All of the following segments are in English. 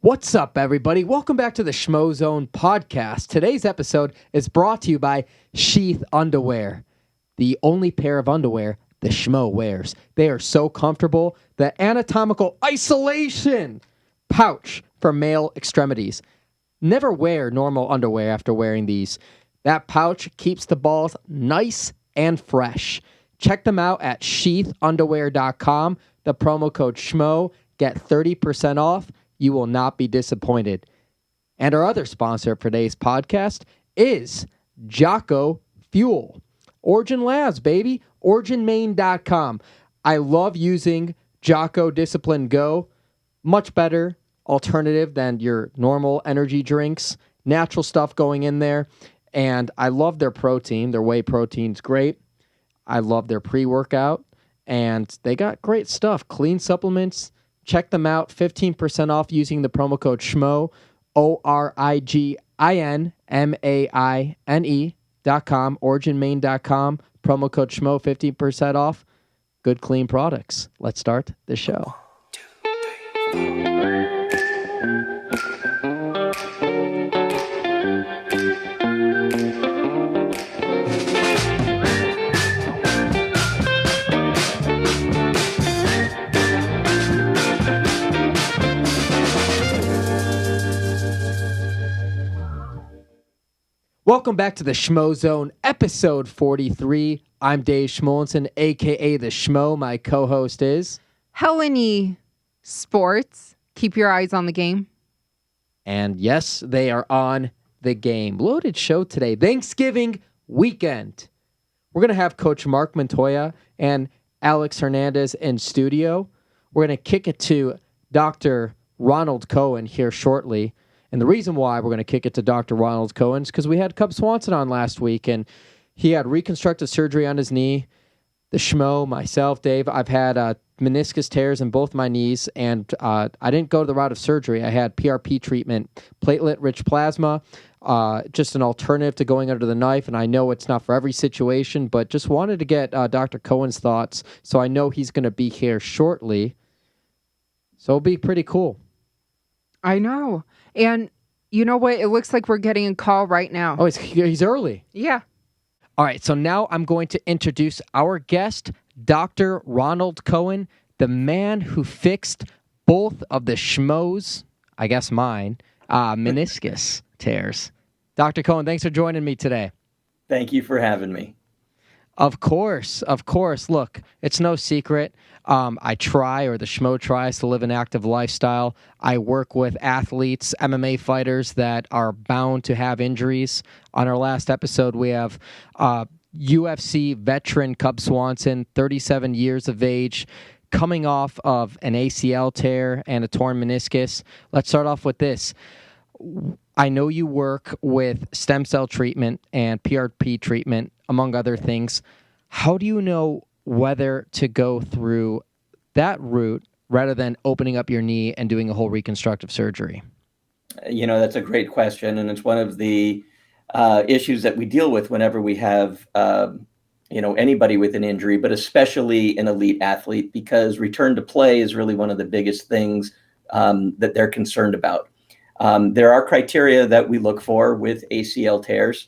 What's up, everybody? Welcome back to the Schmozone podcast. Today's episode is brought to you by Sheath Underwear, the only pair of underwear the Schmo wears. They are so comfortable. The anatomical isolation pouch for male extremities. Never wear normal underwear after wearing these. That pouch keeps the balls nice and fresh. Check them out at sheathunderwear.com. The promo code SCHMO. Get 30% off. You will not be disappointed. And our other sponsor for today's podcast is Jocko Fuel. Origin Labs, baby. OriginMain.com. I love using Jocko Discipline Go. Much better alternative than your normal energy drinks. Natural stuff going in there. And I love their protein. Their whey protein's great. I love their pre-workout. And they got great stuff. Clean supplements. Check them out. 15% off using the promo code SCHMO, OriginMaine.com, OriginMaine.com, promo code SCHMO, 15% off. Good, clean products. Let's start the show. 1, 2, 3, 4. Welcome back to the Schmozone, episode 43. I'm Dave Schmulenson, a.k.a. the Schmo. My co-host is Helen Yee. Sports. Keep your eyes on the game. And yes, they are on the game. Loaded show today. Thanksgiving weekend. We're going to have Coach Marc Montoya and Alex Hernandez in studio. We're going to kick it to Dr. Ronald Cohen here shortly. And the reason why we're going to kick it to Dr. Ronald Cohen is because we had Cub Swanson on last week, and he had reconstructive surgery on his knee. The Schmo, myself, Dave, I've had meniscus tears in both my knees, and I didn't go the route of surgery. I had PRP treatment, platelet-rich plasma, just an alternative to going under the knife, and I know it's not for every situation, but just wanted to get Dr. Cohen's thoughts, so I know he's going to be here shortly. So it'll be pretty cool. I know. And you know what? It looks like we're getting a call right now. Oh, he's early. Yeah. All right, so now I'm going to introduce our guest, Dr. Ronald Cohen, the man who fixed both of the Schmo's, I guess mine, meniscus tears. Dr. Cohen, thanks for joining me today. Thank you for having me. Of course. Look, it's no secret. I try, or the Schmo tries, to live an active lifestyle. I work with athletes, MMA fighters that are bound to have injuries. On our last episode, we have UFC veteran Cub Swanson, 37 years of age, coming off of an ACL tear and a torn meniscus. Let's start off with this. I know you work with stem cell treatment and PRP treatment, among other things. How do you know whether to go through that route rather than opening up your knee and doing a whole reconstructive surgery? You know, that's a great question, and it's one of the issues that we deal with whenever we have, anybody with an injury, but especially an elite athlete, because return to play is really one of the biggest things that they're concerned about. There are criteria that we look for with ACL tears.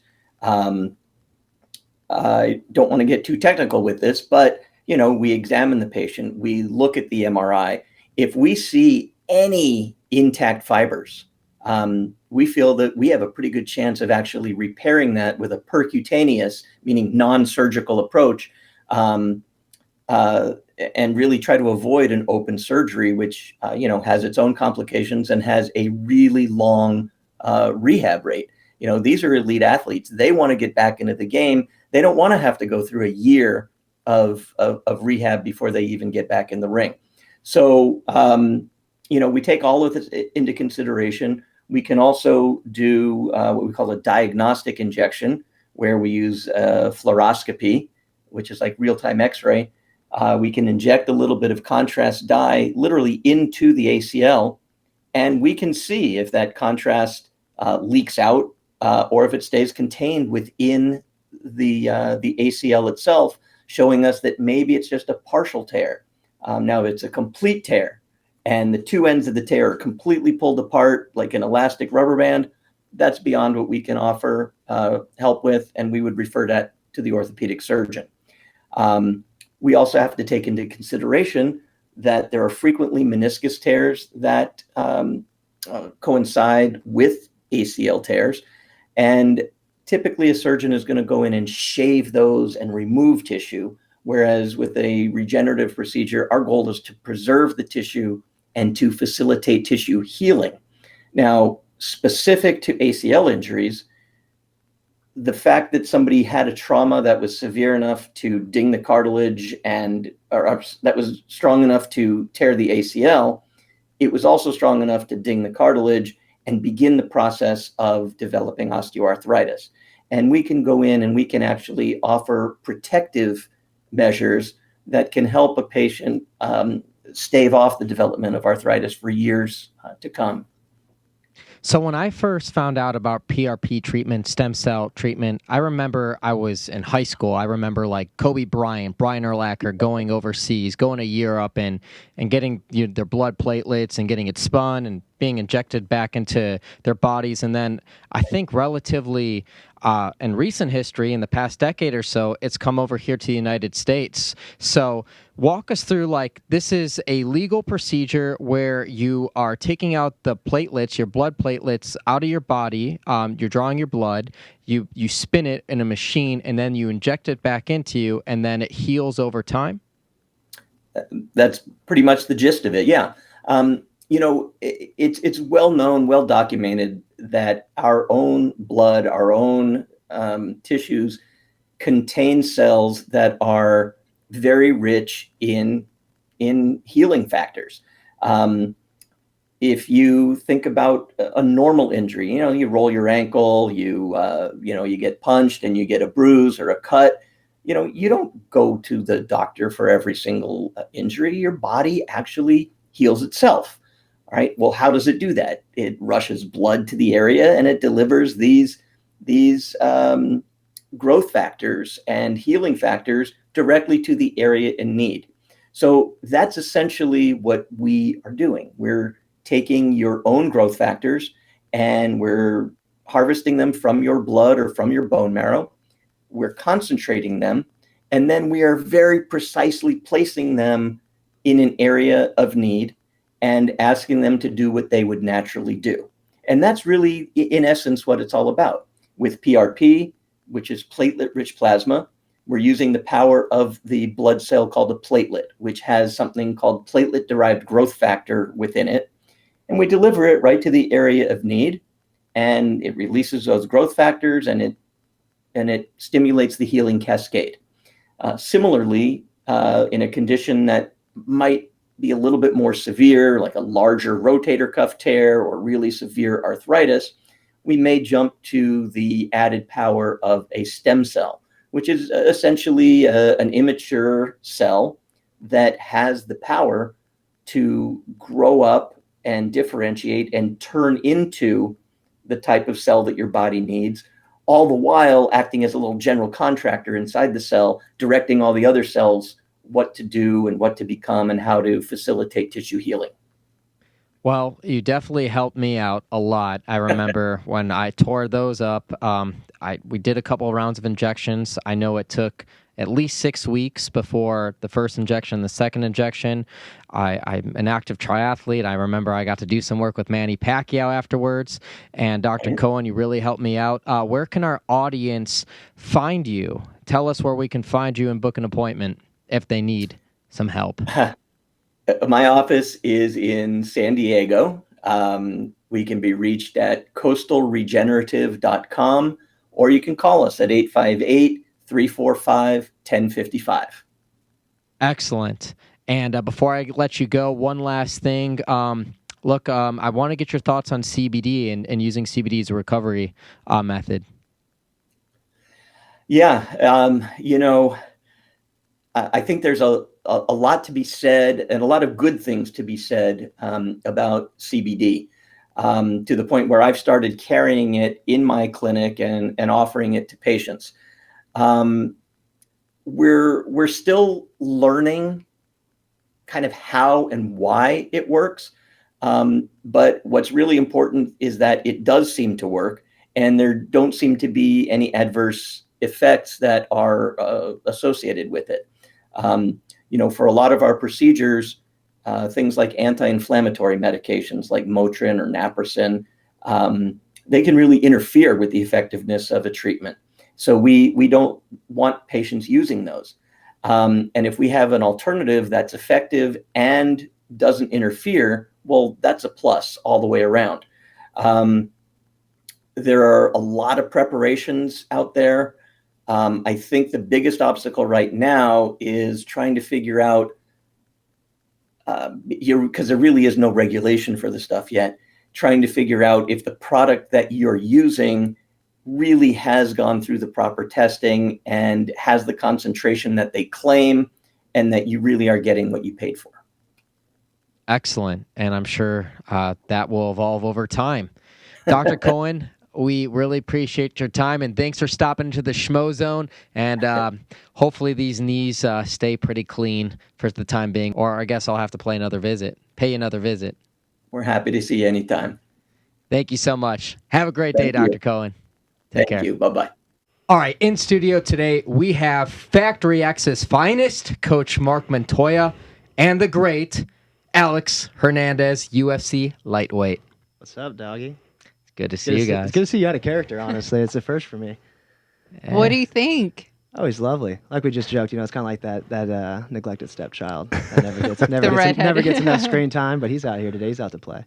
I don't want to get too technical with this, but, we examine the patient. We look at the MRI. If we see any intact fibers, we feel that we have a pretty good chance of actually repairing that with a percutaneous, meaning non-surgical approach, and really try to avoid an open surgery, which, has its own complications and has a really long rehab rate. These are elite athletes. They want to get back into the game. They don't want to have to go through a year of rehab before they even get back in the ring. So, we take all of this into consideration. We can also do what we call a diagnostic injection, where we use fluoroscopy, which is like real-time X-ray. We can inject a little bit of contrast dye literally into the ACL, and we can see if that contrast leaks out or if it stays contained within the ACL itself, showing us that maybe it's just a partial tear. Now, if it's a complete tear, and the two ends of the tear are completely pulled apart like an elastic rubber band, that's beyond what we can offer help with, and we would refer that to the orthopedic surgeon. We also have to take into consideration that there are frequently meniscus tears that coincide with ACL tears, and typically a surgeon is going to go in and shave those and remove tissue, whereas with a regenerative procedure, our goal is to preserve the tissue and to facilitate tissue healing. Now, specific to ACL injuries, the fact that somebody had a trauma that was severe enough to ding the cartilage or that was strong enough to tear the ACL, it was also strong enough to ding the cartilage and begin the process of developing osteoarthritis. And we can go in and we can actually offer protective measures that can help a patient stave off the development of arthritis for years to come. So when I first found out about PRP treatment, stem cell treatment, I remember I was in high school. I remember like Kobe Bryant, Brian Urlacher going overseas, going to Europe and getting their blood platelets and getting it spun and being injected back into their bodies. And then I think relatively in recent history, in the past decade or so, it's come over here to the United States. So walk us through, like, this is a legal procedure where you are taking out the platelets, your blood platelets, out of your body. You're drawing your blood. You spin it in a machine, and then you inject it back into you, and then it heals over time? That's pretty much the gist of it, yeah. It's well known, well documented that our own blood, our own tissues contain cells that are very rich in healing factors. If you think about a normal injury, you roll your ankle, you get punched and you get a bruise or a cut. You don't go to the doctor for every single injury. Your body actually heals itself. All right. Well, how does it do that? It rushes blood to the area and it delivers these growth factors and healing factors directly to the area in need. So that's essentially what we are doing. We're taking your own growth factors and we're harvesting them from your blood or from your bone marrow. We're concentrating them, and then we are very precisely placing them in an area of need and asking them to do what they would naturally do. And that's really, in essence, what it's all about. With PRP, which is platelet-rich plasma, we're using the power of the blood cell called a platelet, which has something called platelet-derived growth factor within it. And we deliver it right to the area of need, and it releases those growth factors, and it stimulates the healing cascade. Similarly, in a condition that might be a little bit more severe, like a larger rotator cuff tear or really severe arthritis, we may jump to the added power of a stem cell, which is essentially an immature cell that has the power to grow up and differentiate and turn into the type of cell that your body needs, all the while acting as a little general contractor inside the cell, directing all the other cells what to do and what to become and how to facilitate tissue healing. Well, you definitely helped me out a lot. I remember when I tore those up, we did a couple of rounds of injections. I know it took at least 6 weeks before the first injection, the second injection. I'm an active triathlete. I remember I got to do some work with Manny Pacquiao afterwards. And Dr. Cohen, you really helped me out. Where can our audience find you? Tell us where we can find you and book an appointment if they need some help. My office is in San Diego. We can be reached at coastalregenerative.com, or you can call us at 858-345-1055. Excellent. And before I let you go, one last thing. Look, I want to get your thoughts on CBD and using CBD as a recovery method. Yeah, I think there's a lot to be said and a lot of good things to be said about CBD, to the point where I've started carrying it in my clinic and offering it to patients. We're still learning kind of how and why it works. But what's really important is that it does seem to work, and there don't seem to be any adverse effects that are associated with it. For a lot of our procedures, things like anti-inflammatory medications like Motrin or Naprosyn, they can really interfere with the effectiveness of a treatment. So we don't want patients using those. And if we have an alternative that's effective and doesn't interfere, well, that's a plus all the way around. There are a lot of preparations out there. I think the biggest obstacle right now is trying to figure out, because there really is no regulation for the stuff yet, trying to figure out if the product that you're using really has gone through the proper testing and has the concentration that they claim, and that you really are getting what you paid for. Excellent. And I'm sure that will evolve over time. Dr. Cohen, we really appreciate your time, and thanks for stopping into the Schmozone. And hopefully these knees stay pretty clean for the time being, or I guess I'll have to pay another visit. We're happy to see you anytime. Thank you so much. Have a great day, Dr. Cohen. Take care. Thank you. Bye-bye. All right, in studio today, we have Factory X's finest, Coach Marc Montoya, and the great Alex Hernandez, UFC lightweight. What's up, doggy? It's good to see you guys. It's good to see you out of character, honestly. It's a first for me. Yeah. What do you think? Oh, he's lovely. Like we just joked, it's kind of like that neglected stepchild that never gets enough screen time, but he's out here today. He's out to play.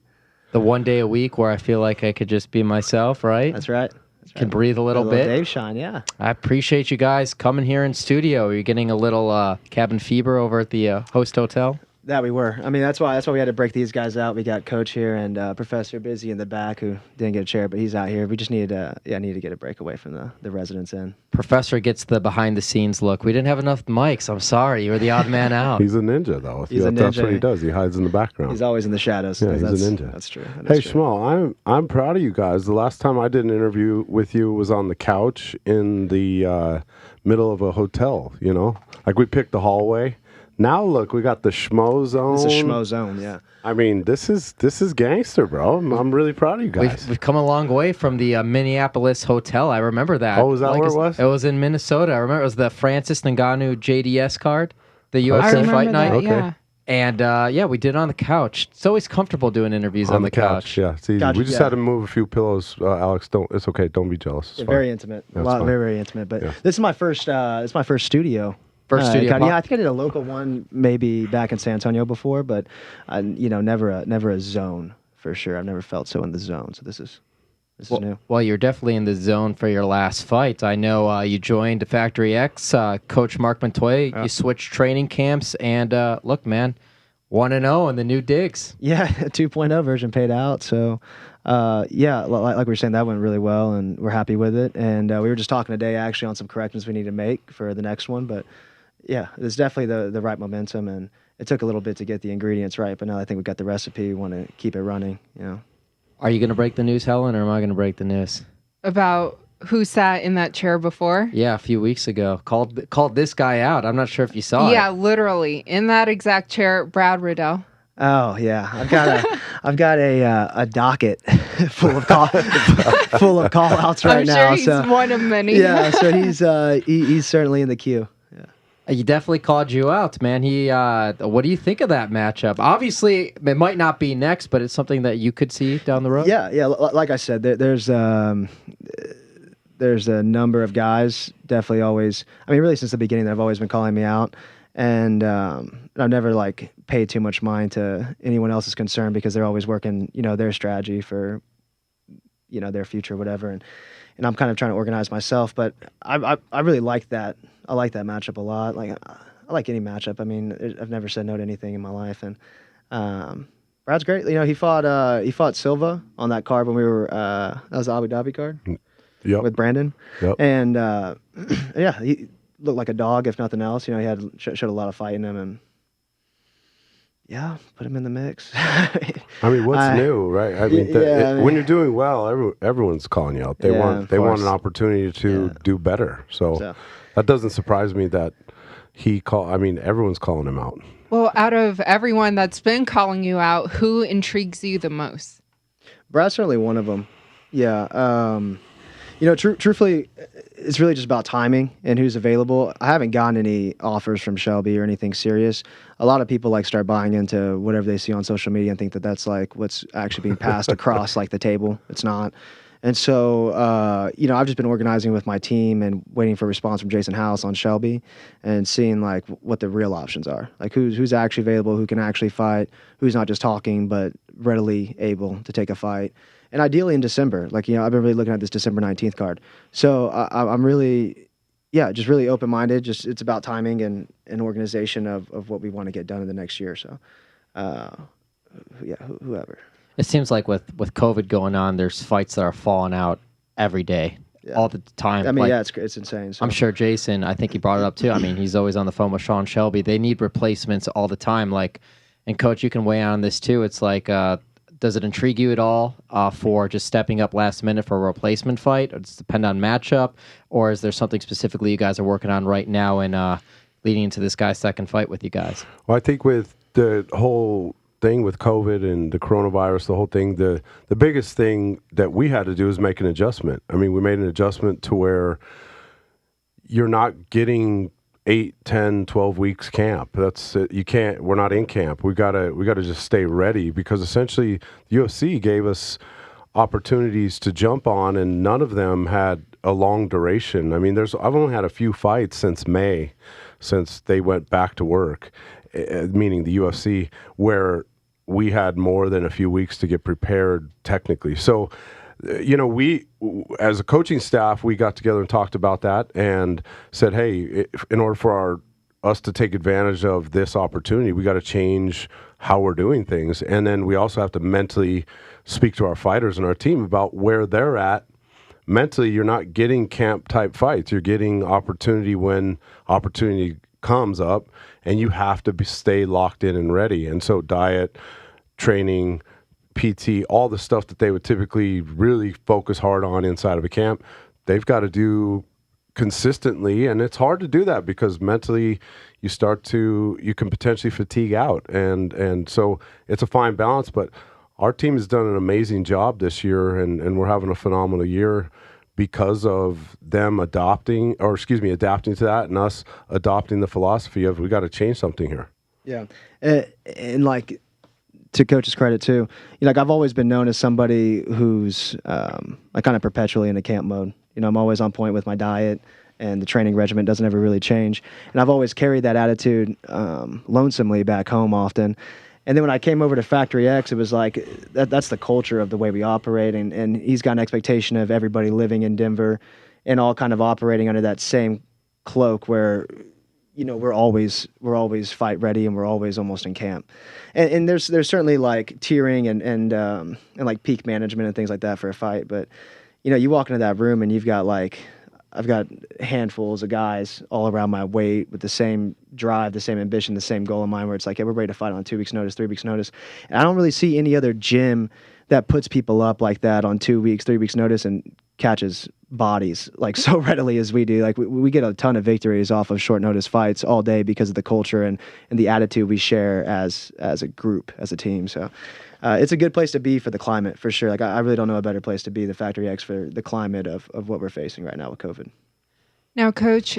The one day a week where I feel like I could just be myself, right? That's right. Can breathe a little bit. Dave shine, yeah. I appreciate you guys coming here in studio. You're getting a little cabin fever over at the host hotel. That we were. I mean, that's why we had to break these guys out. We got Coach here and Professor busy in the back who didn't get a chair, but he's out here. We just needed to get a break away from the residents in. Professor gets the behind the scenes look. We didn't have enough mics. I'm sorry. You were the odd man out. He's a ninja, though. That's what he does. He hides in the background. He's always in the shadows. Yeah, he's a ninja. That's true. Hey, Schmo, I'm proud of you guys. The last time I did an interview with you was on the couch in the middle of a hotel, Like we picked the hallway. Now look, we got the Schmozone. This is Schmozone, yeah. I mean, this is gangster, bro. I'm really proud of you guys. We've come a long way from the Minneapolis hotel. I remember that. Oh, is that where it was? It was in Minnesota. I remember it was the Francis Ngannou JDS card, the UFC fight night. Okay. Yeah. And we did it on the couch. It's always comfortable doing interviews on the couch. Yeah, it's easy. Gotcha, we just had to move a few pillows. Alex, it's okay. Don't be jealous. It's very intimate. Very, very intimate. But this is my first. It's my first studio. First studio. Yeah, I think I did a local one maybe back in San Antonio before, but never a zone for sure. I've never felt so in the zone. So this is new. Well, you're definitely in the zone for your last fight. I know you joined Factory X, Coach Marc Montoya. You switched training camps, and look, man, 1-0 in the new digs. Yeah, 2.0 version paid out. So, like we were saying, that went really well, and we're happy with it. And we were just talking today actually on some corrections we need to make for the next one, but. Yeah, it's definitely the right momentum, and it took a little bit to get the ingredients right, but now I think we got the recipe. We want to keep it running, Are you going to break the news, Helen, or am I going to break the news? About who sat in that chair before? Yeah, a few weeks ago. Called this guy out. I'm not sure if you saw it. Yeah, literally. In that exact chair, Brad Riddle. Oh yeah, I've got a docket full of call outs right now. I'm sure he's one of many. Yeah, so he's certainly in the queue. He definitely called you out, man. What do you think of that matchup? Obviously, it might not be next, but it's something that you could see down the road. Yeah. Like I said, there's a number of guys. Definitely, always. I mean, really, since the beginning, that have always been calling me out, and I've never paid too much mind to anyone else's concern because they're always working, their strategy for, their future, whatever, and I'm kind of trying to organize myself. But I really like that. I like that matchup a lot. I like any matchup. I mean, I've never said no to anything in my life, and Brad's great. He fought Silva on that card when we were that was the Abu Dhabi card. Yep. With Brandon. Yep. And he looked like a dog, if nothing else. He had showed a lot of fight in him, and put him in the mix. I mean, what's new, right? I mean, when you're doing well, everyone's calling you out. They want an opportunity to do better. So that doesn't surprise me that everyone's calling him out. Well, out of everyone that's been calling you out, who intrigues you the most? Brad's certainly one of them. Yeah. Truthfully, it's really just about timing and who's available. I haven't gotten any offers from Shelby or anything serious. A lot of people like start buying into whatever they see on social media and think that that's like what's actually being passed across like the table. It's not. And so, I've just been organizing with my team and waiting for a response from Jason House on Shelby and seeing like what the real options are, like who's actually available, who can actually fight, who's not just talking, but readily able to take a fight. And ideally in December, I've been really looking at this December 19th card. So I'm really, just really open-minded. Just it's about timing and organization of what we want to get done in the next year. So, whoever. It seems like with COVID going on, there's fights that are falling out every day, all the time. I mean, it's insane. So. I'm sure Jason, I think he brought it up too. I mean, he's always on the phone with Sean Shelby. They need replacements all the time. And Coach, you can weigh in on this too. It's like, does it intrigue you at all for just stepping up last minute for a replacement fight? Or does it depend on matchup? Or is there something specifically you guys are working on right now and leading into this guy's second fight with you guys? Well, I think with the whole thing with COVID and the coronavirus, the whole thing, the biggest thing that we had to do is make an adjustment. I mean, we made an adjustment to where you're not getting 8, 10, 12 weeks camp. We're not in camp. We gotta just stay ready, because essentially the UFC gave us opportunities to jump on and none of them had a long duration. I mean, I've only had a few fights since May, since they went back to work, meaning the UFC, where we had more than a few weeks to get prepared technically. So, we, as a coaching staff, we got together and talked about that and said, hey, in order for us to take advantage of this opportunity, we got to change how we're doing things. And then we also have to mentally speak to our fighters and our team about where they're at. Mentally, you're not getting camp type fights. You're getting opportunity when opportunity comes up, and you have to stay locked in and ready. And so diet, training, PT, all the stuff that they would typically really focus hard on inside of a camp, they've got to do consistently. And it's hard to do that because mentally you can potentially fatigue out. And so it's a fine balance, but our team has done an amazing job this year, and we're having a phenomenal year because of them adapting to that, and us adopting the philosophy of we got to change something here. Yeah. And like, to Coach's credit too, I've always been known as somebody who's like kind of perpetually in a camp mode. I'm always on point with my diet, and the training regimen doesn't ever really change. And I've always carried that attitude lonesomely back home often. And then when I came over to Factory X, it was like that's the culture of the way we operate. And he's got an expectation of everybody living in Denver and all kind of operating under that same cloak where, we're always fight ready and we're always almost in camp. And there's certainly like tiering and like peak management and things like that for a fight. But, you walk into that room and you've got I've got handfuls of guys all around my weight with the same drive, the same ambition, the same goal in mind, where it's like, hey, we're ready to fight on 2 weeks notice, 3 weeks notice. And I don't really see any other gym that puts people up like that on 2 weeks, 3 weeks notice and catches bodies like so readily as we do. Like we get a ton of victories off of short notice fights all day because of the culture and the attitude we share as a group, as a team. So it's a good place to be for the climate, for sure. Like I really don't know a better place to be, the Factory X, for the climate of what we're facing right now with COVID. Now, Coach,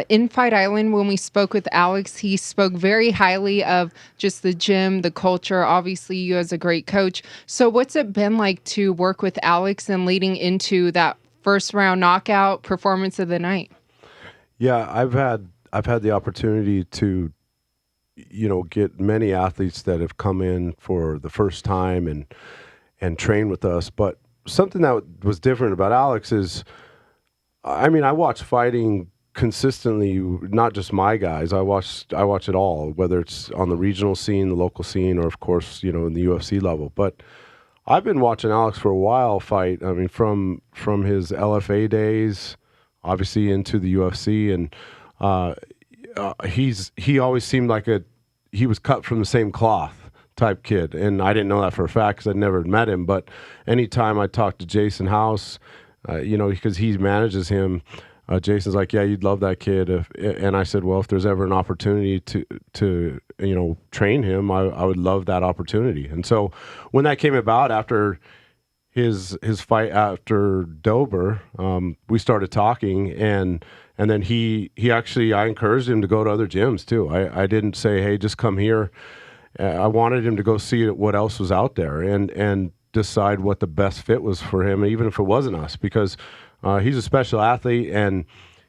in Fight Island, when we spoke with Alex, he spoke very highly of just the gym, the culture, obviously you as a great coach. So what's it been like to work with Alex and leading into that first round knockout performance of the night? Yeah, I've had the opportunity to get many athletes that have come in for the first time and train with us. But something that was different about Alex is, I watch fighting consistently, not just my guys. I watch it all, whether it's on the regional scene, the local scene, or of course, in the UFC level. But I've been watching Alex for a while fight. From his LFA days, obviously into the UFC, and he always seemed like he was cut from the same cloth type kid. And I didn't know that for a fact because I'd never met him. But anytime I talked to Jason House, because he manages him, Jason's like, yeah, you'd love that kid. And I said, well, if there's ever an opportunity to train him, I would love that opportunity. And so when that came about after his fight after Dober, we started talking, and then he actually, I encouraged him to go to other gyms too. I didn't say, hey, just come here. I wanted him to go see what else was out there and decide what the best fit was for him, even if it wasn't us, because he's a special athlete, and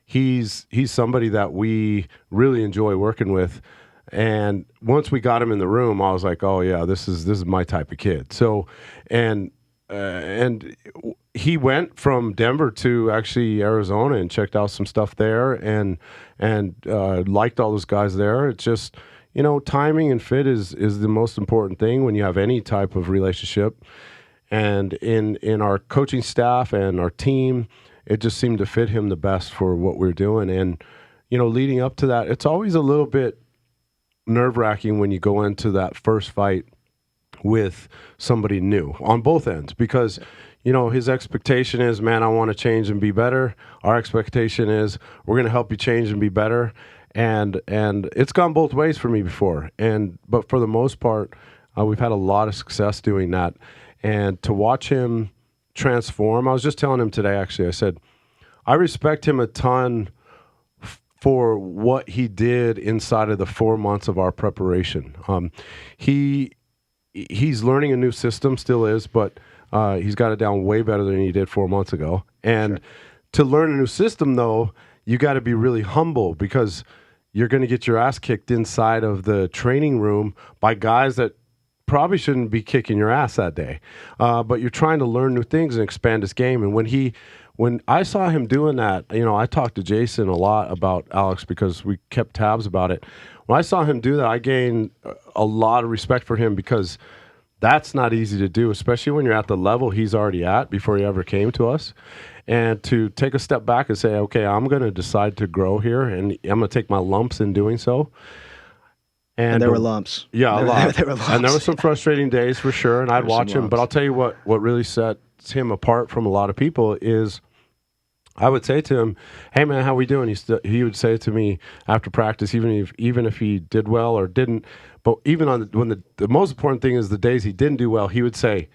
he's somebody that we really enjoy working with. And once we got him in the room, I was like, oh yeah, this is my type of kid. So, and he went from Denver to actually Arizona and checked out some stuff there, and liked all those guys there. It's just, timing and fit is the most important thing when you have any type of relationship. And in our coaching staff and our team, it just seemed to fit him the best for what we're doing. And, leading up to that, it's always a little bit nerve-wracking when you go into that first fight with somebody new on both ends, because, his expectation is, man, I want to change and be better. Our expectation is, we're going to help you change and be better. And it's gone both ways for me before. But for the most part, we've had a lot of success doing that. And to watch him transform, I was just telling him today, actually, I said, I respect him a ton for what he did inside of the 4 months of our preparation. He's learning a new system, still is, but he's got it down way better than he did 4 months ago. And to learn a new system, though, you got to be really humble, because you're going to get your ass kicked inside of the training room by guys that probably shouldn't be kicking your ass that day. But you're trying to learn new things and expand his game. And when I saw him doing that, I talked to Jason a lot about Alex because we kept tabs about it. When I saw him do that, I gained a lot of respect for him, because that's not easy to do, especially when you're at the level he's already at before he ever came to us. And to take a step back and say, okay, I'm going to decide to grow here, and I'm going to take my lumps in doing so. And there were lumps. Yeah, a lot. There were lumps. And there were some frustrating days for sure, and I'd watch him. But I'll tell you what really sets him apart from a lot of people is, I would say to him, hey man, how we doing? He would say to me after practice, even if he did well or didn't, but even when the most important thing is the days he didn't do well, he would say,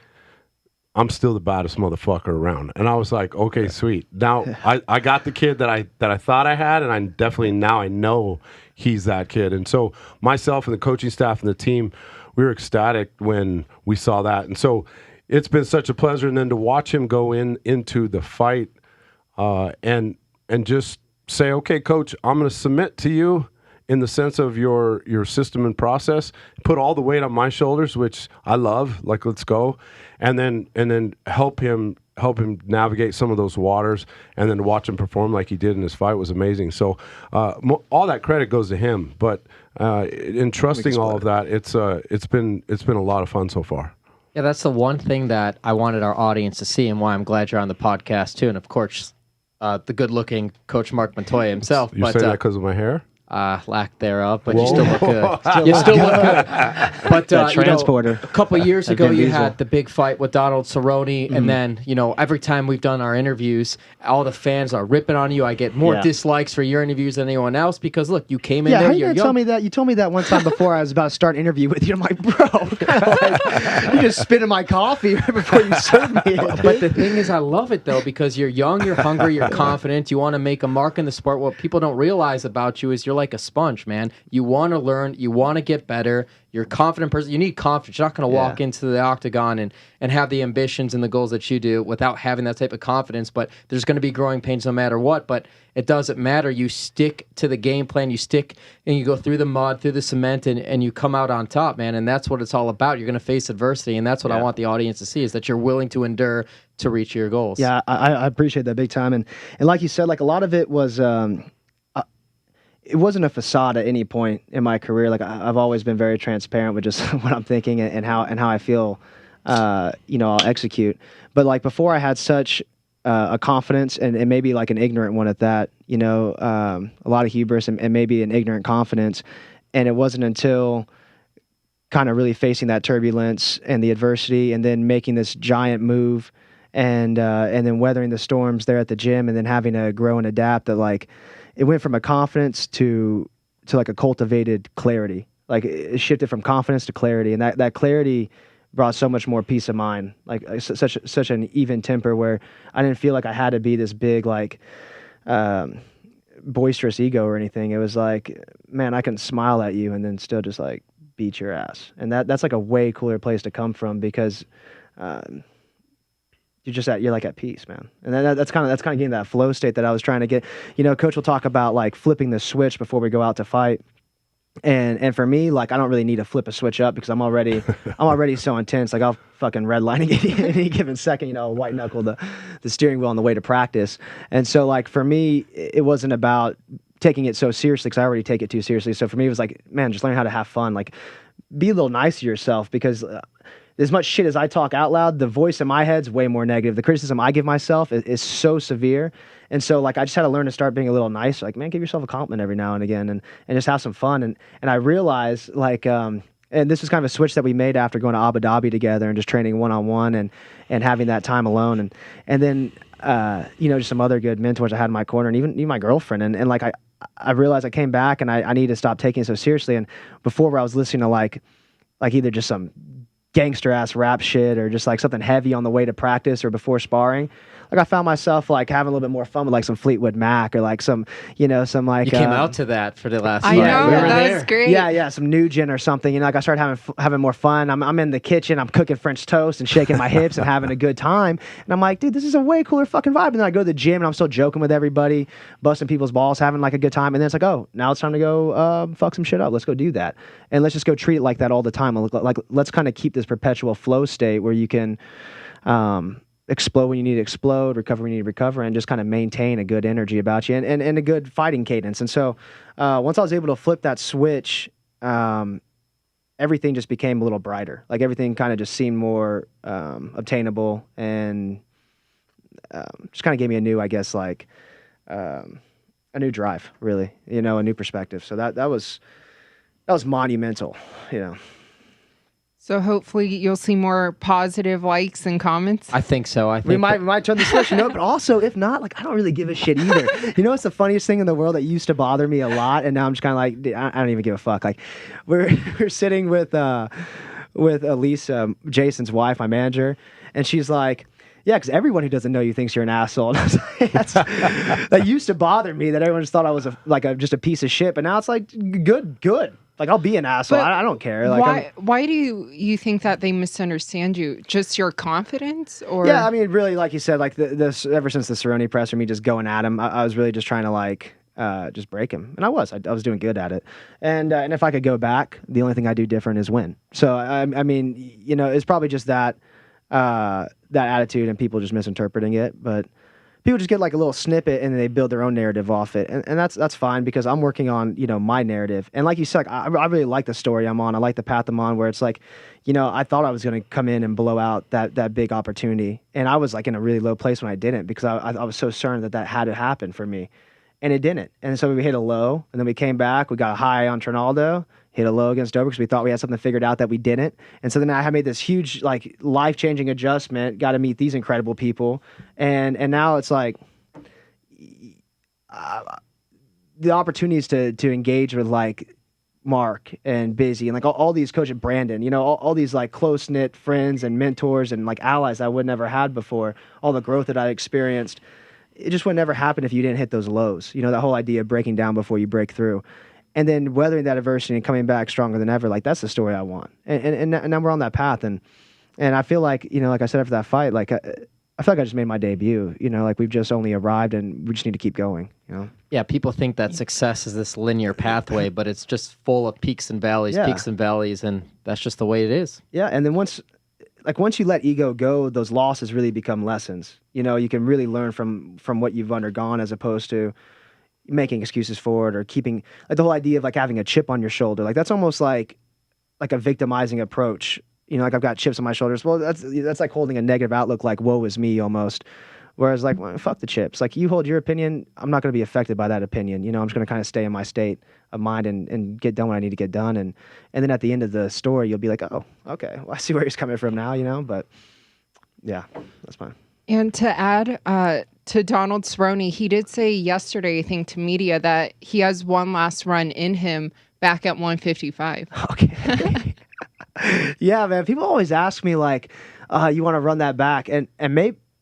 I'm still the baddest motherfucker around. And I was like, okay, sweet. Now I got the kid that I thought I had, and I definitely now I know he's that kid. And so myself and the coaching staff and the team, we were ecstatic when we saw that. And so it's been such a pleasure. And then to watch him go into the fight and just say, okay, coach, I'm going to submit to you in the sense of your system and process, put all the weight on my shoulders, which I love, like, let's go. And then help him navigate some of those waters, and then to watch him perform like he did in his fight was amazing. So all that credit goes to him, but in trusting all of that, it's been a lot of fun so far. Yeah, that's the one thing that I wanted our audience to see, and why I'm glad you're on the podcast too. And of course, the good-looking Coach Marc Montoya himself. You say that because of my hair? Lack thereof, but you still look good. You still look good. But transporter. A couple of years ago, you had the big fight with Donald Cerrone, and then every time we've done our interviews, all the fans are ripping on you. I get more dislikes for your interviews than anyone else because look, you came in there. How you're you tell me that? You told me that one time before I was about to start an interview with you. I'm like, bro, you just spit in my coffee right before you served me. But the thing is, I love it though because you're young, you're hungry, you're confident. You want to make a mark in the sport. What people don't realize about you is you're like a sponge, man. You want to learn, you want to get better. You're a confident person. You need confidence. You're not going to walk into the octagon and have the ambitions and the goals that you do without having that type of confidence. But there's going to be growing pains no matter what. But it doesn't matter. You stick to the game plan. You stick and you go through the mud, through the cement, and you come out on top, man. And that's what it's all about. You're going to face adversity. And that's what I want the audience to see is that you're willing to endure to reach your goals. Yeah, I appreciate that big time. And like you said, like a lot of it was... it wasn't a facade at any point in my career. Like I've always been very transparent with just what I'm thinking and how I feel, I'll execute. But like before I had such a confidence and maybe like an ignorant one at that, a lot of hubris and maybe an ignorant confidence. And it wasn't until kind of really facing that turbulence and the adversity and then making this giant move and then weathering the storms there at the gym, and then having to grow and adapt. That like it went from a confidence to like a cultivated clarity. Like it shifted from confidence to clarity, and that clarity brought so much more peace of mind. Like such an even temper where I didn't feel like I had to be this big like boisterous ego or anything. It was like, man, I can smile at you and then still just like beat your ass, and that's like a way cooler place to come from because you're like at peace, man. And that's kind of getting that flow state that I was trying to get. You know, coach will talk about like flipping the switch before we go out to fight. And for me, like I don't really need to flip a switch up because I'm already so intense. Like I'll fucking redlining any given second, white knuckle the steering wheel on the way to practice. And so like for me, it wasn't about taking it so seriously because I already take it too seriously. So for me, it was like, man, just learn how to have fun. Like be a little nice to yourself because as much shit as I talk out loud, the voice in my head's way more negative. The criticism I give myself is so severe. And so like I just had to learn to start being a little nice. Like, man, give yourself a compliment every now and again and just have some fun. And I realized like and this was kind of a switch that we made after going to Abu Dhabi together and just training one-on-one and having that time alone. And then just some other good mentors I had in my corner and even my girlfriend. And like I realized I came back and I needed to stop taking it so seriously. And before where I was listening to like either just some gangster ass rap shit or just like something heavy on the way to practice or before sparring, like I found myself like having a little bit more fun with like some Fleetwood Mac or like some like you came out to that for the last I fight. know, We were that there. was great. Yeah, some Nugent or something. Like I started having more fun. I'm in the kitchen, I'm cooking French toast and shaking my hips and having a good time. And I'm like, dude, this is a way cooler fucking vibe. And then I go to the gym and I'm still joking with everybody, busting people's balls, having like a good time. And then it's like, oh, now it's time to go fuck some shit up. Let's go do that. And let's just go treat it like that all the time. Like let's kind of keep this perpetual flow state where you can explode when you need to explode, recover when you need to recover, and just kind of maintain a good energy about you and a good fighting cadence. And so once I was able to flip that switch, everything just became a little brighter. Like everything kind of just seemed more obtainable and just kind of gave me a new, I guess, like a new drive, really, a new perspective. So that was monumental, So hopefully you'll see more positive likes and comments. I think so. I think We might turn the switch, but also if not, like I don't really give a shit either. It's the funniest thing in the world that used to bother me a lot, and now I'm just kind of like, I don't even give a fuck. Like we're sitting with Elise, Jason's wife, my manager, and she's like, yeah, because everyone who doesn't know you thinks you're an asshole. And I was like, that used to bother me that everyone just thought I was just a piece of shit, but now it's like good. Like I'll be an asshole. I don't care. Like why do you think that they misunderstand you? Just your confidence, or yeah, I mean, really, like you said, like this ever since the Cerrone press or me just going at him, I was really just trying to like just break him, and I was doing good at it. And if I could go back, the only thing I do different is win. So I mean, it's probably just that attitude and people just misinterpreting it, but. People just get like a little snippet and then they build their own narrative off it. And that's fine because I'm working on, my narrative. And like you said, I really like the story I'm on. I like the path I'm on where it's like, I thought I was going to come in and blow out that big opportunity. And I was like in a really low place when I didn't because I was so certain that had to happen for me. And it didn't. And so we hit a low and then we came back. We got a high on Ronaldo, hit a low against Dober because we thought we had something figured out that we didn't. And so then I had made this huge, like, life-changing adjustment, got to meet these incredible people. And now it's like the opportunities to engage with, like, Marc and Busy and, like, all these coaches, Brandon, all these, like, close-knit friends and mentors and, like, allies I would never had before, all the growth that I experienced. It just would never happen if you didn't hit those lows. That whole idea of breaking down before you break through. And then weathering that adversity and coming back stronger than ever, like that's the story I want. And now we're on that path. And I feel like, like I said after that fight, like I feel like I just made my debut, like we've just only arrived and we just need to keep going, Yeah, people think that success is this linear pathway, but it's just full of peaks and valleys, and that's just the way it is. Yeah, and then once you let ego go, those losses really become lessons. You can really learn from what you've undergone as opposed to making excuses for it or keeping like the whole idea of like having a chip on your shoulder. Like that's almost like a victimizing approach. Like I've got chips on my shoulders. Well, that's like holding a negative outlook, like woe is me almost. Whereas like, well, fuck the chips. Like you hold your opinion, I'm not going to be affected by that opinion. I'm just going to kind of stay in my state of mind and get done what I need to get done. And then at the end of the story, you'll be like, oh, okay, well, I see where he's coming from now, But yeah, that's fine. And to add to Donald Cerrone, he did say yesterday, I think, to media that he has one last run in him back at 155. Okay. Yeah, man. People always ask me like, "You want to run that back?" And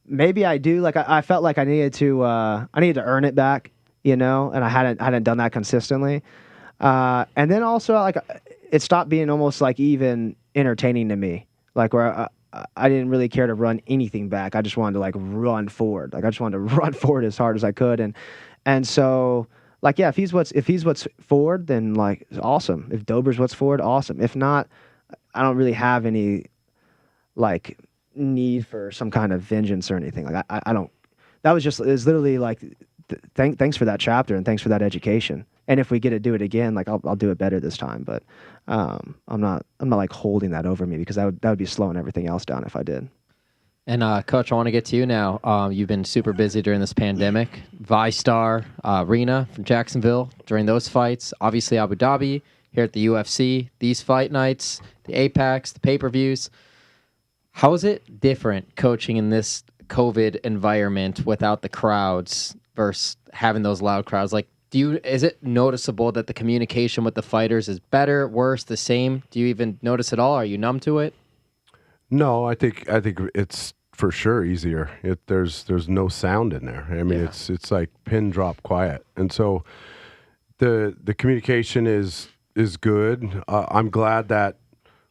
maybe I do. Like I felt like I needed to earn it back, and I hadn't done that consistently. And then also like it stopped being almost like even entertaining to me, like where I didn't really care to run anything back. I just wanted to like run forward. Like I just wanted to run forward as hard as I could. And so like, yeah, if he's what's forward, then like awesome. If Dober's what's forward, awesome. If not, I don't really have any like need for some kind of vengeance or anything. Like I don't, that was just, it was literally like, thanks for that chapter and thanks for that education. And if we get to do it again, like I'll do it better this time. But I'm not like holding that over me because that would be slowing everything else down if I did. And Coach, I want to get to you now. You've been super busy during this pandemic. ViStar, Arena from Jacksonville during those fights. Obviously Abu Dhabi, here at the UFC, these fight nights, the Apex, the pay-per-views. How is it different coaching in this COVID environment without the crowds versus having those loud crowds? Like, is it noticeable that the communication with the fighters is better, worse, the same? Do you even notice it all? Are you numb to it? No, I think it's for sure easier. There's no sound in there. I mean, it's like pin drop quiet, and so the communication is good. I'm glad that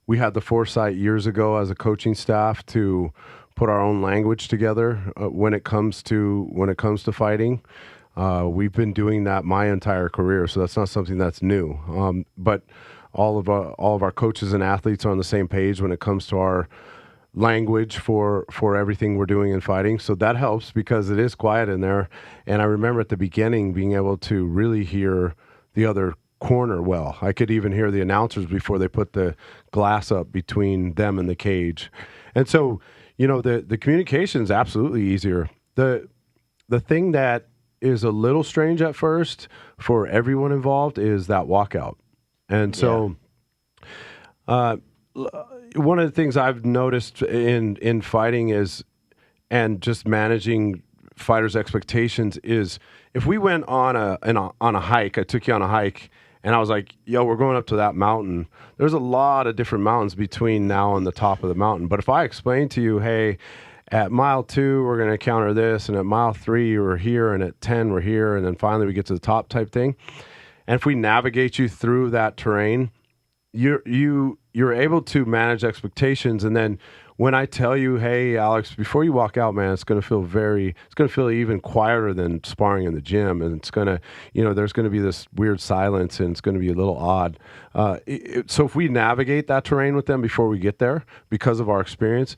we had the foresight years ago as a coaching staff to put our own language together when it comes to fighting. We've been doing that my entire career, so that's not something that's new. But all of our coaches and athletes are on the same page when it comes to our language for everything we're doing in fighting. So that helps because it is quiet in there. And I remember at the beginning being able to really hear the other corner well. I could even hear the announcers before they put the glass up between them and the cage. And so, the communication is absolutely easier. The thing that is a little strange at first for everyone involved is that walkout. And so one of the things I've noticed in fighting is, and just managing fighters' expectations is, if we went on a hike, I took you on a hike, and I was like, yo, we're going up to that mountain. There's a lot of different mountains between now and the top of the mountain. But if I explain to you, hey, at mile 2, we're going to encounter this, and at mile 3, we're here, and at 10, we're here, and then finally we get to the top type thing. And if we navigate you through that terrain, you're able to manage expectations. And then when I tell you, hey, Alex, before you walk out, man, it's going to feel even quieter than sparring in the gym. And it's going to, there's going to be this weird silence, and it's going to be a little odd. So if we navigate that terrain with them before we get there, because of our experience,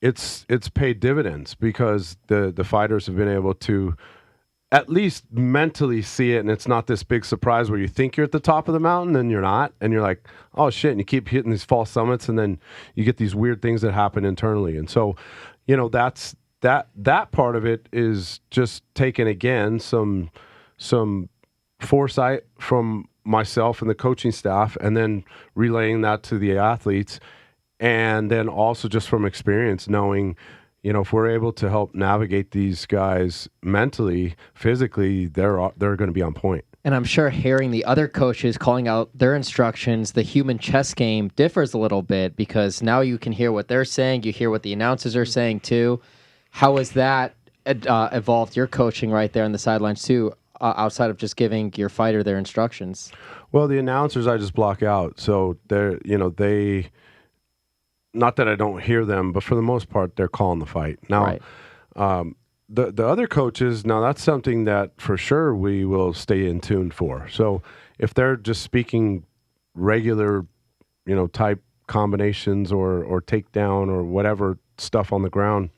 it's paid dividends, because the fighters have been able to at least mentally see it, and it's not this big surprise where you think you're at the top of the mountain and you're not, and you're like, oh shit, and you keep hitting these false summits, and then you get these weird things that happen internally. And so, that's that part of it is just taking, again, some foresight from myself and the coaching staff, and then relaying that to the athletes, and then also just from experience, knowing, if we're able to help navigate these guys mentally, physically, they're going to be on point. And I'm sure hearing the other coaches calling out their instructions, the human chess game differs a little bit, because now you can hear what they're saying, you hear what the announcers are saying too. How has that evolved your coaching right there on the sidelines too, outside of just giving your fighter their instructions? Well, the announcers I just block out, so they're they. Not that I don't hear them, but for the most part, they're calling the fight. Now, right. The other coaches, now that's something that for sure we will stay in tune for. So if they're just speaking regular, type combinations or takedown or whatever stuff on the ground,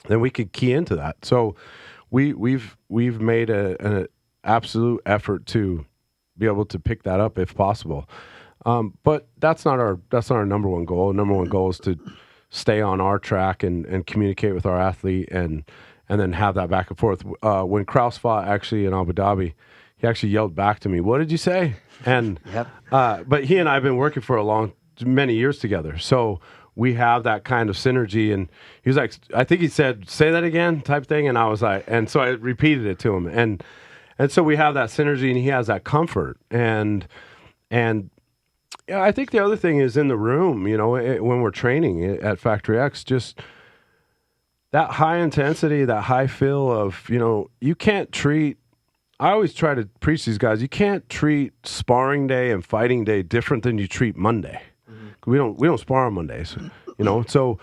then we could key into that. So we've made an absolute effort to be able to pick that up if possible. But that's not our number one goal. Number one goal is to stay on our track and communicate with our athlete and then have that back and forth. When Kraus fought actually in Abu Dhabi, he actually yelled back to me, "What did you say?" And but he and I have been working for many years together, so we have that kind of synergy. And he was like, I think he said, say that again type thing. And I was like, and so I repeated it to him. And so we have that synergy, and he has that comfort. And yeah, I think the other thing is in the room, when we're training at Factory X, just that high intensity, that high feel of, you can't treat, I always try to preach these guys, you can't treat sparring day and fighting day different than you treat Monday. Mm-hmm. We don't spar on Mondays, so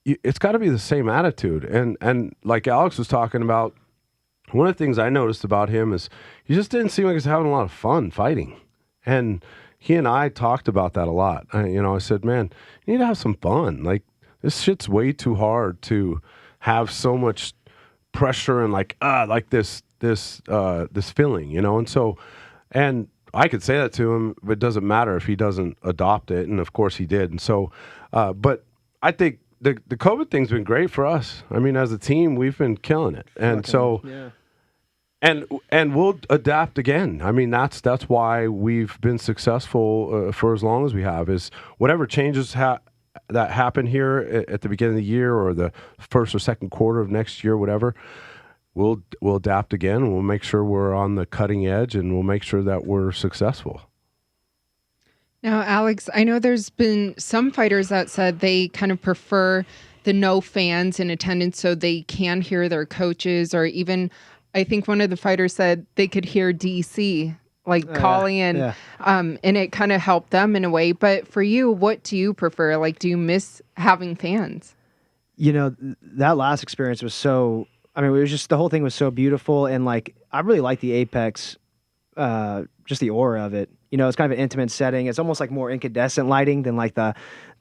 it's got to be the same attitude. And like Alex was talking about, one of the things I noticed about him is he just didn't seem like he's having a lot of fun fighting. And he and I talked about that a lot. I said, man, you need to have some fun. Like, this shit's way too hard to have so much pressure and like this feeling, And so, and I could say that to him, but it doesn't matter if he doesn't adopt it. And of course he did. And so, but I think the COVID thing's been great for us. I mean, as a team, we've been killing it. And so, yeah. And we'll adapt again. I mean, that's why we've been successful for as long as we have, is whatever changes that happen here at the beginning of the year or the first or second quarter of next year, whatever, we'll adapt again, and we'll make sure we're on the cutting edge, and we'll make sure that we're successful. Now, Alex, I know there's been some fighters that said they kind of prefer the no fans in attendance so they can hear their coaches, or even I think one of the fighters said they could hear DC calling in, and it kind of helped them in a way. But for you, what do you prefer? Like, do you miss having fans? That last experience was so, it was just, the whole thing was so beautiful. And like, I really like the Apex, just the aura of it. It's kind of an intimate setting. It's almost like more incandescent lighting than like the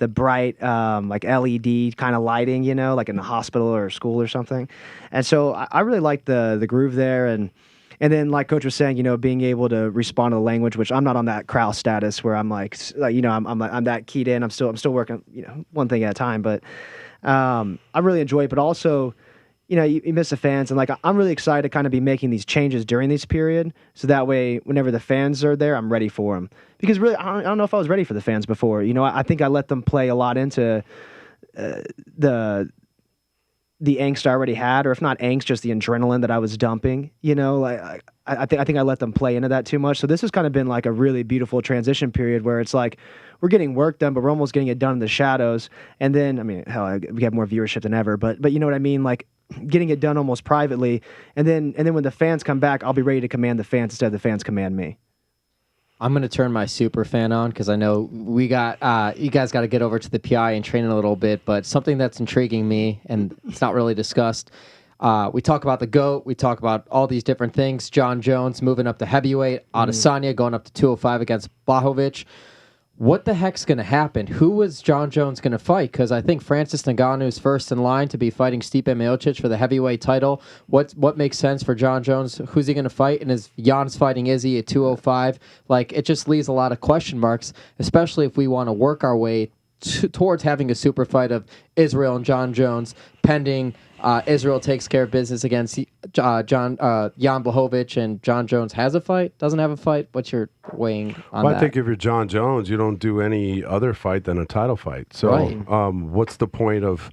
bright, like LED kind of lighting, like in a hospital or a school or something. And so I really like the groove there. And then, like Coach was saying, being able to respond to the language, which I'm not on that Krause status where I'm like, I'm that keyed in. I'm still working, one thing at a time. But I really enjoy it. But also, you miss the fans, and like I'm really excited to kind of be making these changes during this period, so that way whenever the fans are there, I'm ready for them. Because really, I don't know if I was ready for the fans before. I think I let them play a lot into the angst I already had, or if not angst, just the adrenaline that I was dumping. I think I let them play into that too much. So this has kind of been like a really beautiful transition period where it's like we're getting work done, but we're almost getting it done in the shadows. And then, hell, we have more viewership than ever. But you know what I mean? Like getting it done almost privately, and then when the fans come back, I'll be ready to command the fans instead of the fans command me. I'm going to turn my super fan on because I know you guys got to get over to the PI and train a little bit, but something that's intriguing me, and it's not really discussed, we talk about the GOAT, we talk about all these different things, Jon Jones moving up to heavyweight, Adesanya going up to 205 against Blachowicz. What the heck's going to happen? Who was Jon Jones going to fight? Because I think Francis Ngannou is first in line to be fighting Stipe Miocic for the heavyweight title. What makes sense for Jon Jones? Who's he going to fight? And is Jan's fighting Izzy at 205? Like, it just leaves a lot of question marks, especially if we want to work our way towards having a super fight of Israel and Jon Jones, pending Israel takes care of business against Jan Blachowicz, and Jon Jones has a fight, doesn't have a fight. What's your weighing on that? I think if you're Jon Jones, you don't do any other fight than a title fight. So right. What's the point of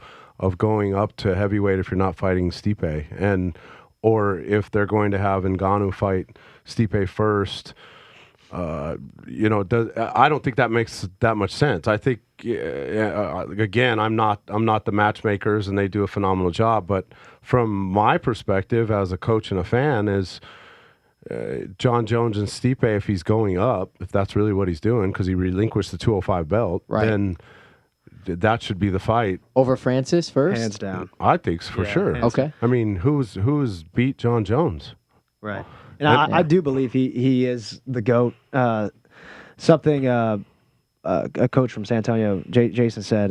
going up to heavyweight if you're not fighting Stipe? Or if they're going to have Ngannou fight Stipe first, I don't think that makes that much sense. I think again, I'm not the matchmakers, and they do a phenomenal job. But from my perspective as a coach and a fan, is Jon Jones and Stipe, if he's going up, if that's really what he's doing, because he relinquished the 205 belt, right, then that should be the fight over Francis first, hands down. I think for sure. Okay. I mean, who's beat Jon Jones? Right. And I do believe he is the GOAT. Something a coach from San Antonio, Jason, said,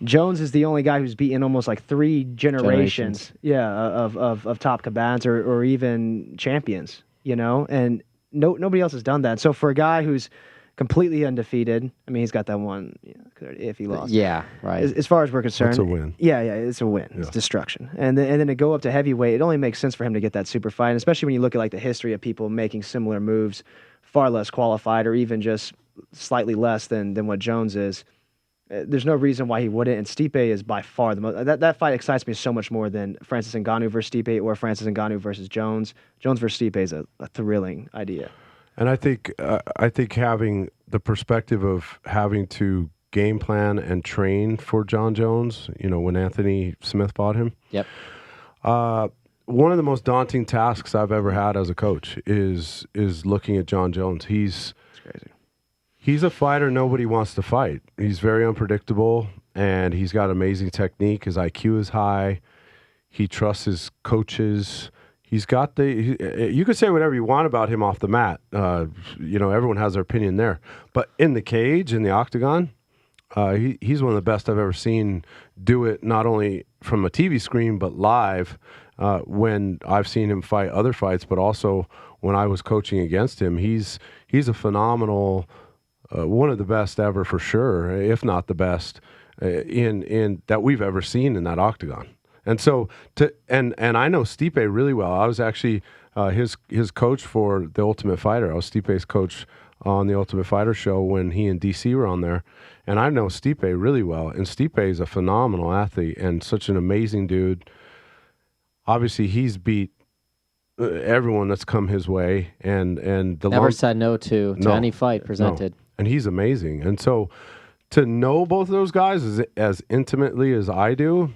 Jones is the only guy who's beaten almost like 3 generations. Of top combatants or even champions, and nobody else has done that. So for a guy who's completely undefeated, he's got that one if he lost. Yeah, right. As far as we're concerned, it's a win. Yeah, it's a win. Yeah. It's destruction. And then to go up to heavyweight, it only makes sense for him to get that super fight, and especially when you look at like the history of people making similar moves, far less qualified or even just slightly less than what Jones is. there's no reason why he wouldn't. And Stipe is by far the most. That fight excites me so much more than Francis Ngannou versus Stipe or Francis Ngannou versus Jones. Jones versus Stipe is a thrilling idea. And I think having the perspective of having to game plan and train for Jon Jones, when Anthony Smith fought him. Yep. One of the most daunting tasks I've ever had as a coach is looking at Jon Jones. It's crazy. He's a fighter nobody wants to fight. He's very unpredictable, and he's got amazing technique. His IQ is high. He trusts his coaches. He's got you could say whatever you want about him off the mat. Everyone has their opinion there. But in the cage, in the octagon, he's one of the best I've ever seen do it, not only from a TV screen, but live when I've seen him fight other fights, but also when I was coaching against him. He's a phenomenal, one of the best ever for sure, if not the best in that we've ever seen in that octagon. And so, and I know Stipe really well. I was actually his coach for The Ultimate Fighter. I was Stipe's coach on The Ultimate Fighter show when he and DC were on there. And I know Stipe really well. And Stipe is a phenomenal athlete and such an amazing dude. Obviously, he's beat everyone that's come his way. And the never said no to any fight presented. No. And he's amazing. And so to know both of those guys as intimately as I do,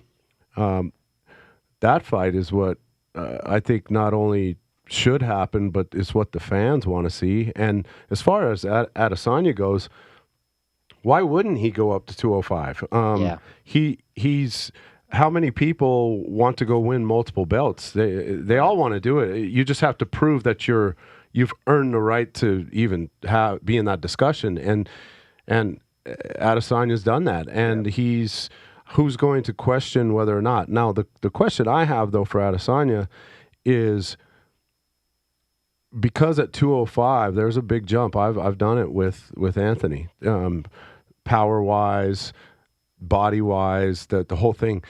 that fight is what I think not only should happen, but it's what the fans want to see. And as far as Adesanya goes, why wouldn't he go up to 205? He's how many people want to go win multiple belts? They all want to do it. You just have to prove that you've earned the right to even be in that discussion. And Adesanya's done that, and who's going to question whether or not? Now, the question I have, though, for Adesanya is because at 205, there's a big jump. I've done it with Anthony, power-wise, body-wise, the whole thing.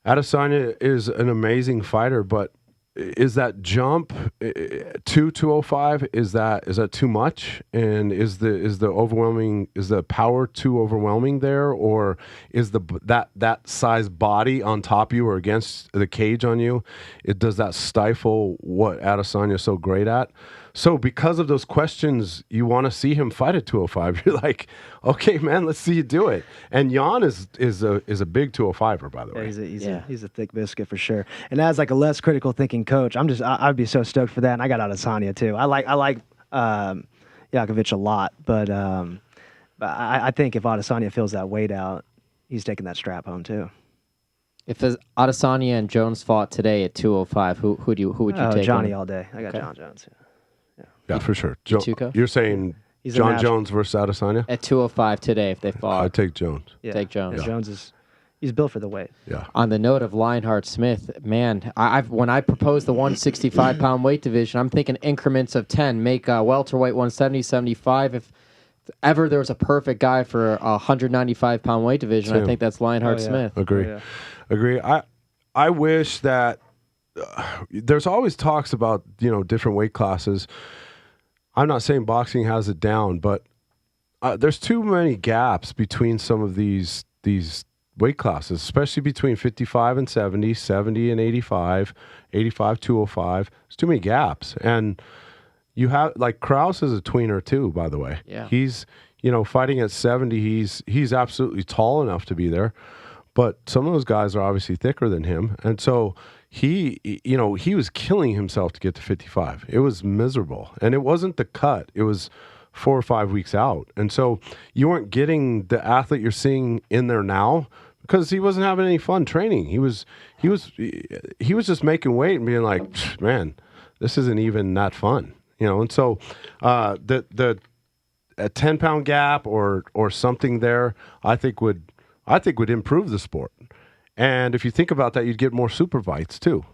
Adesanya is an amazing fighter, but is that jump to 205? Is that too much? And is the power too overwhelming there, or is that size body on top of you or against the cage on you? Does that stifle what Adesanya is so great at? So because of those questions, you want to see him fight at 205. You're like, okay, man, let's see you do it. And Jan is a big 205er, by the way. He's a thick biscuit for sure. And as like a less critical thinking coach, I'd be so stoked for that. And I got Adesanya too. I like Jakovic a lot, but I think if Adesanya fills that weight out, he's taking that strap home too. If Adesanya and Jones fought today at 205, who would you take? Johnny all day. I got Jon Jones. Yeah, for sure. You're saying Jon Jones versus Adesanya? At 205 today, if they fought. I'd take Jones. Yeah. Take Jones. Yeah. Jones he's built for the weight. Yeah. On the note of Lionheart Smith, man, when I proposed the 165-pound weight division, I'm thinking increments of 10. Make welterweight 170, 75. If ever there was a perfect guy for a 195-pound weight division, I think that's Lionheart Smith. Agree. I wish that there's always talks about different weight classes. I'm not saying boxing has it down, but there's too many gaps between some of these weight classes, especially between 55 and 70, 70 and 85, 85, 205. There's too many gaps. And you have, like, Krause is a tweener too, by the way. Yeah. He's, fighting at 70, he's absolutely tall enough to be there. But some of those guys are obviously thicker than him. And so he was killing himself to get to 55. It was miserable. And it wasn't the cut. It was 4 or 5 weeks out. And so you weren't getting the athlete you're seeing in there now because he wasn't having any fun training. He was just making weight and being like, man, this isn't even that fun. And so the a 10-pound gap or something there, I think would improve the sport. And if you think about that, you'd get more super fights too.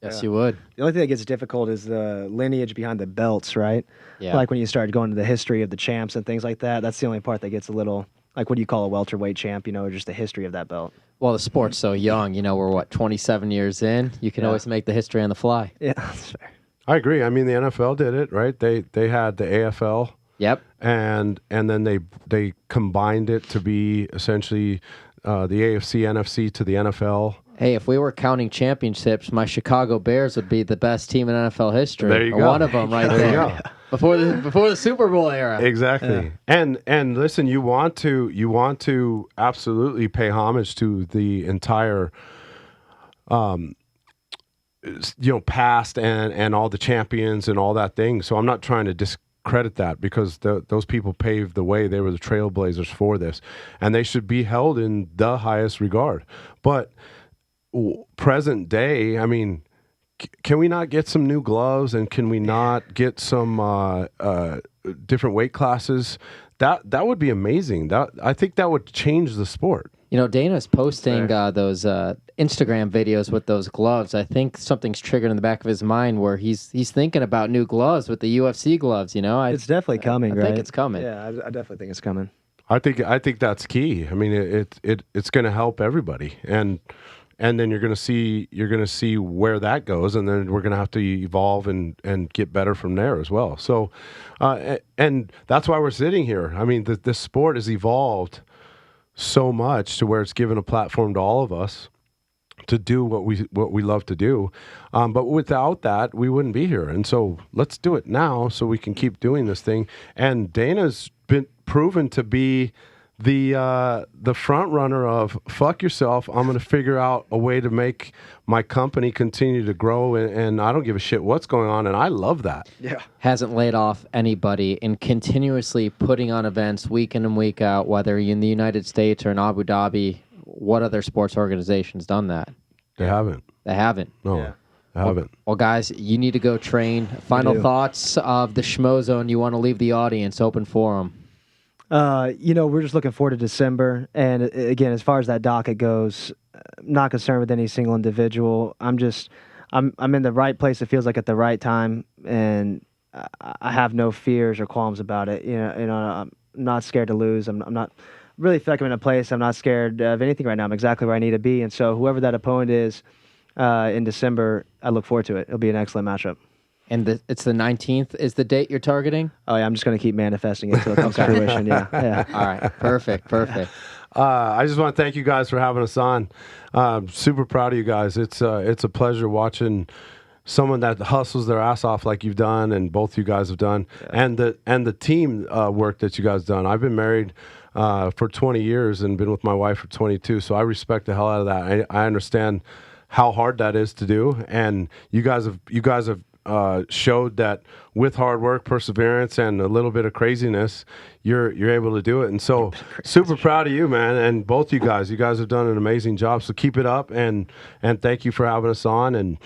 Yes, you would. The only thing that gets difficult is the lineage behind the belts, right? Yeah. Like when you start going to the history of the champs and things like that, that's the only part that gets a little, like, what do you call a welterweight champ, or just the history of that belt. Well, the sport's so young, we're 27 years in. You can always make the history on the fly. Yeah, that's fair. I agree. I mean, the NFL did it, right? They had the AFL Yep. And then they combined it to be essentially the AFC, NFC to the NFL. Hey, if we were counting championships, my Chicago Bears would be the best team in NFL history. There you Or go. one of them right There there. you go. Before the Super Bowl era. Exactly. And listen, you want to absolutely pay homage to the entire past and all the champions and all that thing. So I'm not trying to discredit that, because those people paved the way. They were the trailblazers for this, and they should be held in the highest regard. But present day, I mean, can we not get some new gloves, and can we not get some different weight classes? That would be amazing. I think that would change the sport. Dana's posting those Instagram videos with those gloves. I think something's triggered in the back of his mind where he's thinking about new gloves with the UFC gloves. It's definitely coming. I think it's coming. Yeah, I definitely think it's coming. I think that's key. I mean, it's going to help everybody, and then you're going to see where that goes, and then we're going to have to evolve and get better from there as well. So, and that's why we're sitting here. I mean, this sport has evolved so much to where it's given a platform to all of us to do what we love to do. But without that, we wouldn't be here. And so let's do it now so we can keep doing this thing. And Dana's been proven to be the front runner of fuck yourself. I'm going to figure out a way to make my company continue to grow, and I don't give a shit what's going on. And I love that. Yeah. Hasn't laid off anybody, and continuously putting on events week in and week out, whether you're in the United States or in Abu Dhabi. What other sports organization's done that? They haven't. They haven't. No. Yeah. I haven't. Well, guys, you need to go train. Final thoughts of the Schmozone. You want to leave the audience open forum. We're just looking forward to December. And again, as far as that docket goes, I'm not concerned with any single individual. I'm in the right place. It feels like at the right time, and I have no fears or qualms about it. I'm not scared to lose. I'm not really feel like I'm in a place. I'm not scared of anything right now. I'm exactly where I need to be. And so whoever that opponent is in December, I look forward to it. It'll be an excellent matchup. And it's the 19th is the date you're targeting? Oh, yeah, I'm just going to keep manifesting it until it comes to fruition. Yeah. All right. Perfect. I just want to thank you guys for having us on. Super proud of you guys. It's a pleasure watching someone that hustles their ass off like you've done, and both you guys have done, and the team work that you guys done. I've been married for 20 years and been with my wife for 22, so I respect the hell out of that. I understand how hard that is to do, and you guys have showed that with hard work, perseverance, and a little bit of craziness, you're able to do it. And so super proud of you, man, and both you guys have done an amazing job. So keep it up, and thank you for having us on. And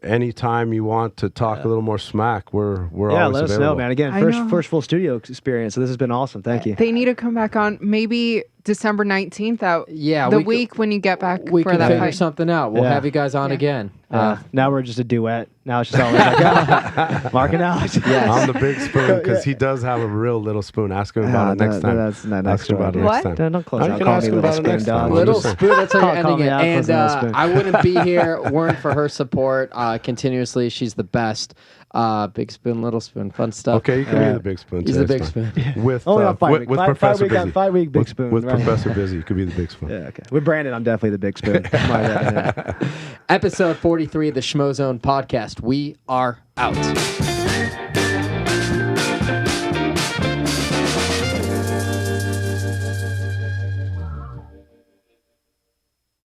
anytime you want to talk a little more smack, we're always let us available. know, man. Again, first full studio experience, so this has been awesome. Thank you. They need to come back on maybe December 19th out. Yeah, the week when you get back we for can that figure fight. something out. We'll have you guys on again. Now we're just a duet. Now it's just always like, Marc and Alex. I'm the big spoon, because he does have a real little spoon. Ask him about it next time. That's not Ask him about it What? next time. Don't close No, you out. can Call ask me him little about it spoon, next time. dog. I'm Little just saying. spoon, that's how you're Call ending me it. out, And close enough spoon. I wouldn't be here weren't for her support continuously. She's the best. Big spoon, little spoon, fun stuff. Okay, you can be the big spoon. He's the today, big it's fine. spoon. With Only on 5 with, week. with Five Professor week, Busy. 5 week big spoon. With right. Professor Busy, you could be the big spoon. Yeah, okay. With Brandon, I'm definitely the big spoon. My bad, yeah. Episode 43 of the Schmozone podcast. We are out.